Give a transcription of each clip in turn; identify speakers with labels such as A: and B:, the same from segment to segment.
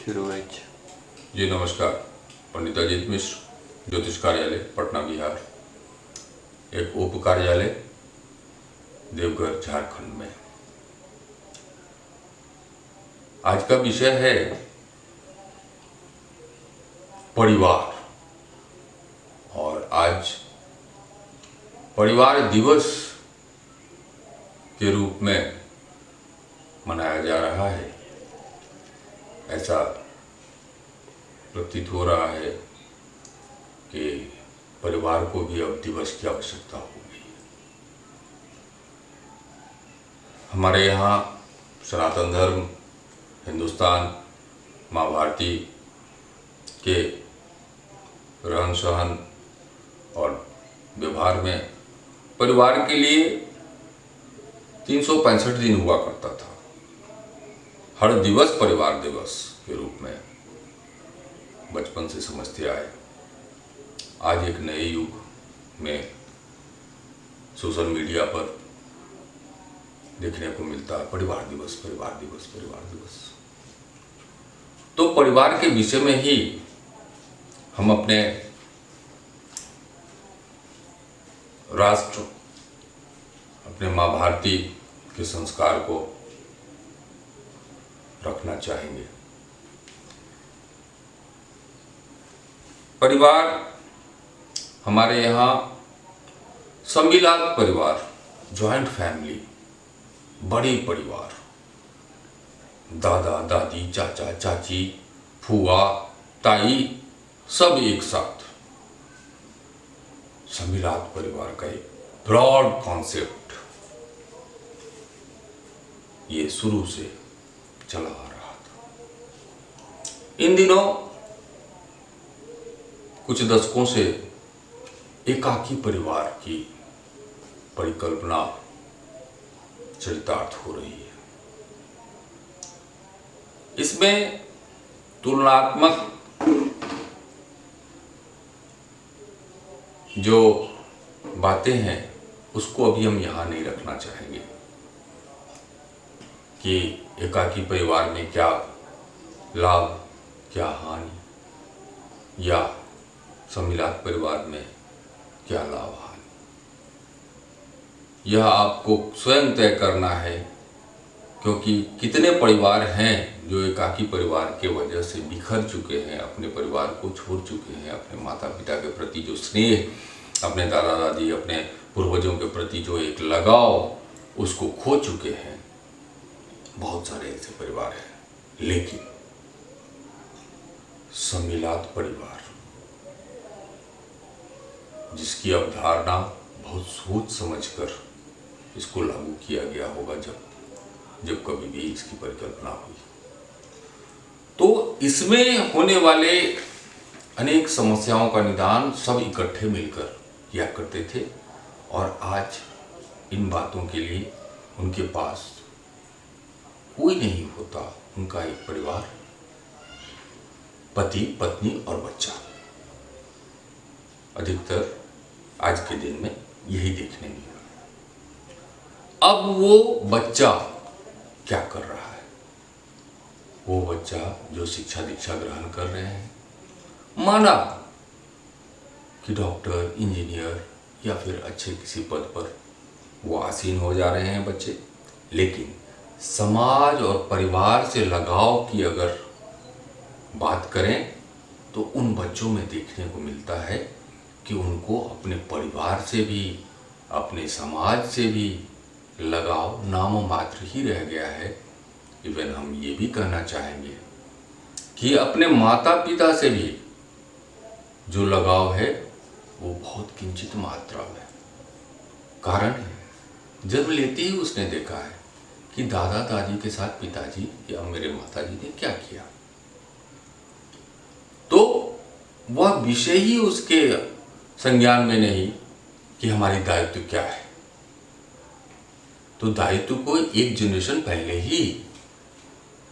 A: शुरू है।
B: जी नमस्कार। पंडित अजीत मिश्र, ज्योतिष कार्यालय, पटना बिहार, एक उप कार्यालय देवघर झारखंड में। आज का विषय है परिवार, और आज परिवार दिवस के रूप में मनाया जा रहा है। ऐसा प्रतीत हो रहा है कि परिवार को भी अब दिवस की आवश्यकता हो गई। हमारे यहाँ सनातन धर्म, हिंदुस्तान, माँ भारती के रहन सहन और व्यवहार में परिवार के लिए 365 दिन हुआ करता था। हर दिवस परिवार दिवस के रूप में बचपन से समझते आए। आज एक नए युग में सोशल मीडिया पर देखने को मिलता है परिवार दिवस, परिवार दिवस, परिवार दिवस। तो परिवार के विषय में ही हम अपने राष्ट्र, अपने माँ भारती के संस्कार को रखना चाहेंगे। परिवार हमारे यहाँ सम्मिलित परिवार, जॉइंट फैमिली, बड़े परिवार, दादा दादी, चाचा चाची, फूआ ताई, सब एक साथ। सम्मिलित परिवार का एक ब्रॉड कॉन्सेप्ट ये शुरू से चला आ रहा था। इन दिनों कुछ दशकों से एकाकी परिवार की परिकल्पना चरितार्थ हो रही है। इसमें तुलनात्मक जो बातें हैं उसको अभी हम यहाँ नहीं रखना चाहेंगे कि एकाकी परिवार में क्या लाभ, क्या हानि, या सम्मिलित परिवार में क्या लाभ हानि। यह आपको स्वयं तय करना है, क्योंकि कितने परिवार हैं जो एकाकी परिवार के वजह से बिखर चुके हैं, अपने परिवार को छोड़ चुके हैं, अपने माता पिता के प्रति जो स्नेह, अपने दादा दादी, अपने पूर्वजों के प्रति जो एक लगाव, उसको खो चुके हैं। बहुत सारे ऐसे परिवार हैं। लेकिन सम्मिलित परिवार, जिसकी अवधारणा बहुत सोच समझकर इसको लागू किया गया होगा, जब कभी भी इसकी परिकल्पना हुई, तो इसमें होने वाले अनेक समस्याओं का निदान सब इकट्ठे मिलकर किया करते थे। और आज इन बातों के लिए उनके पास कोई नहीं होता। उनका एक परिवार, पति पत्नी और बच्चा, अधिकतर आज के दिन में यही देखने मिला। अब वो बच्चा क्या कर रहा है? वो बच्चा जो शिक्षा दीक्षा ग्रहण कर रहे हैं, माना कि डॉक्टर, इंजीनियर या फिर अच्छे किसी पद पर वो आसीन हो जा रहे हैं बच्चे, लेकिन समाज और परिवार से लगाव की अगर बात करें तो उन बच्चों में देखने को मिलता है कि उनको अपने परिवार से भी, अपने समाज से भी लगाव नामो मात्र ही रह गया है। इवन हम ये भी कहना चाहेंगे कि अपने माता पिता से भी जो लगाव है वो बहुत किंचित मात्रा में। कारण है, जन्म लेते ही उसने देखा है कि दादा दादी के साथ पिताजी या मेरे माताजी ने क्या किया, तो वह विषय ही उसके संज्ञान में नहीं कि हमारी दायित्व क्या है। तो दायित्व को एक जनरेशन पहले ही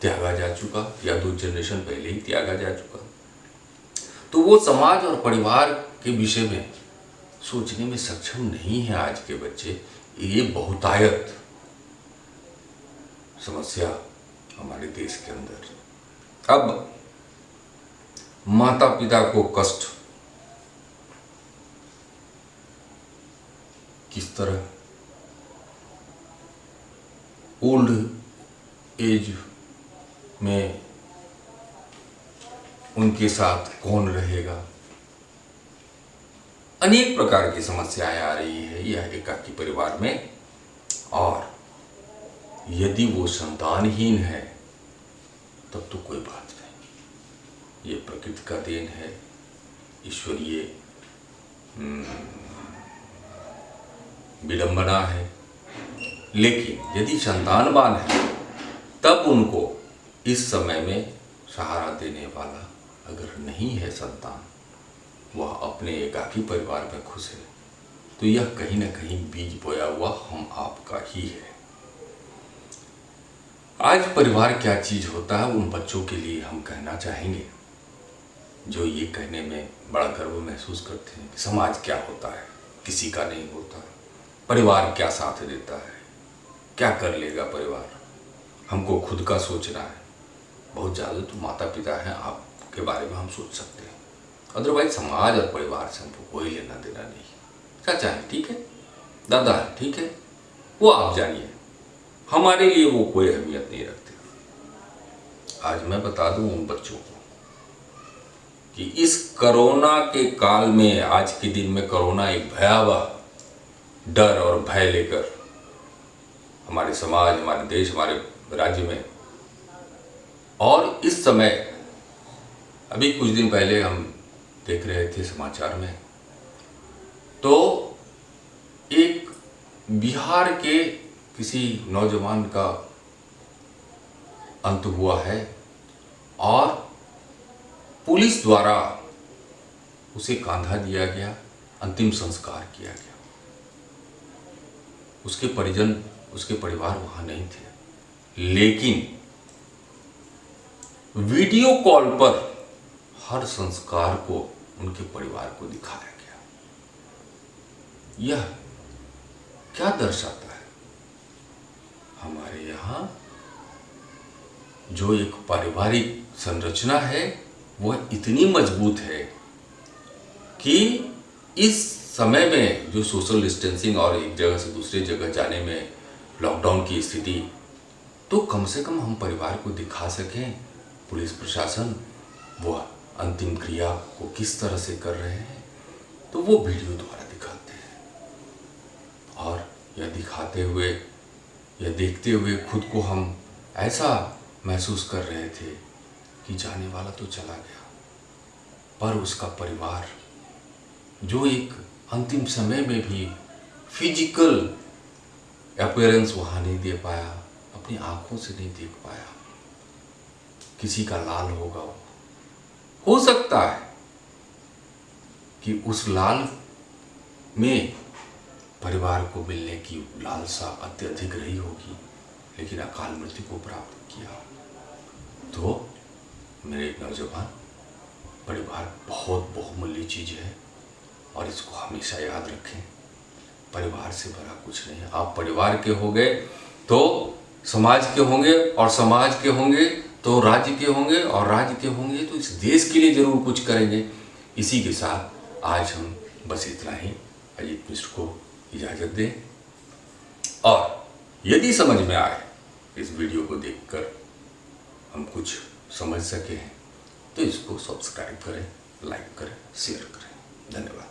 B: त्यागा जा चुका, या 2 जनरेशन पहले ही त्यागा जा चुका। तो वो समाज और परिवार के विषय में सोचने में सक्षम नहीं है आज के बच्चे। ये बहुतायत समस्या हमारे देश के अंदर। अब माता पिता को कष्ट किस तरह ओल्ड एज में उनके साथ कौन रहेगा, अनेक प्रकार की समस्याएं आ रही है यह एकाकी परिवार में। और यदि वो संतानहीन है तब तो कोई बात नहीं, ये प्रकृति का देन है, ईश्वरीय विडंबना है। लेकिन यदि संतानवान है तब उनको इस समय में सहारा देने वाला अगर नहीं है संतान, वह अपने एकाकी परिवार में खुश है, तो यह कहीं ना कहीं बीज बोया हुआ हम आपका ही है। आज परिवार क्या चीज होता है उन बच्चों के लिए हम कहना चाहेंगे जो ये कहने में बड़ा गर्व महसूस करते हैं कि समाज क्या होता है, किसी का नहीं होता, परिवार क्या साथ देता है, क्या कर लेगा परिवार, हमको खुद का सोचना है। बहुत ज़्यादा तो माता पिता हैं, आपके बारे में हम सोच सकते हैं, अदरवाइज समाज और परिवार से हमको कोई लेना देना नहीं। चाचा है ठीक है, दादा है ठीक है, वो आप जानिए, हमारे लिए वो कोई अहमियत नहीं रखते। आज मैं बता दूं उन बच्चों को कि इस कोरोना के काल में, आज के दिन में कोरोना एक भयावह डर और भय लेकर हमारे समाज, हमारे देश, हमारे राज्य में, और इस समय अभी कुछ दिन पहले हम देख रहे थे समाचार में, तो एक बिहार के किसी नौजवान का अंत हुआ है और पुलिस द्वारा उसे कांधा दिया गया, अंतिम संस्कार किया गया। उसके परिजन, उसके परिवार वहां नहीं थे, लेकिन वीडियो कॉल पर हर संस्कार को उनके परिवार को दिखाया गया। यह क्या दर्शाता है? हमारे यहाँ जो एक पारिवारिक संरचना है वह इतनी मजबूत है कि इस समय में जो सोशल डिस्टेंसिंग और एक जगह से दूसरी जगह जाने में लॉकडाउन की स्थिति, तो कम से कम हम परिवार को दिखा सकें पुलिस प्रशासन वह अंतिम क्रिया को किस तरह से कर रहे हैं, तो वो वीडियो द्वारा दिखाते हैं। और यह दिखाते हुए, यह देखते हुए खुद को हम ऐसा महसूस कर रहे थे कि जाने वाला तो चला गया, पर उसका परिवार जो एक अंतिम समय में भी फिजिकल अपीयरेंस वहाँ नहीं दे पाया, अपनी आंखों से नहीं देख पाया, किसी का लाल होगा, हो सकता है कि उस लाल में परिवार को मिलने की लालसा अत्यधिक रही होगी, लेकिन अकाल मृत्यु को प्राप्त किया। तो मेरे नौजवान, परिवार बहुत बहुमूल्य चीज है और इसको हमेशा याद रखें। परिवार से बड़ा कुछ नहीं है। आप परिवार के हो गए तो समाज के होंगे, और समाज के होंगे तो राज्य के होंगे, और राज्य के होंगे तो इस देश के लिए जरूर कुछ करेंगे। इसी के साथ आज हम बस इतना ही अजीत मिश्र को इजाज़त दें, और यदि समझ में आए इस वीडियो को देखकर हम कुछ समझ सके हैं तो इसको सब्सक्राइब करें, लाइक करें, शेयर करें। धन्यवाद।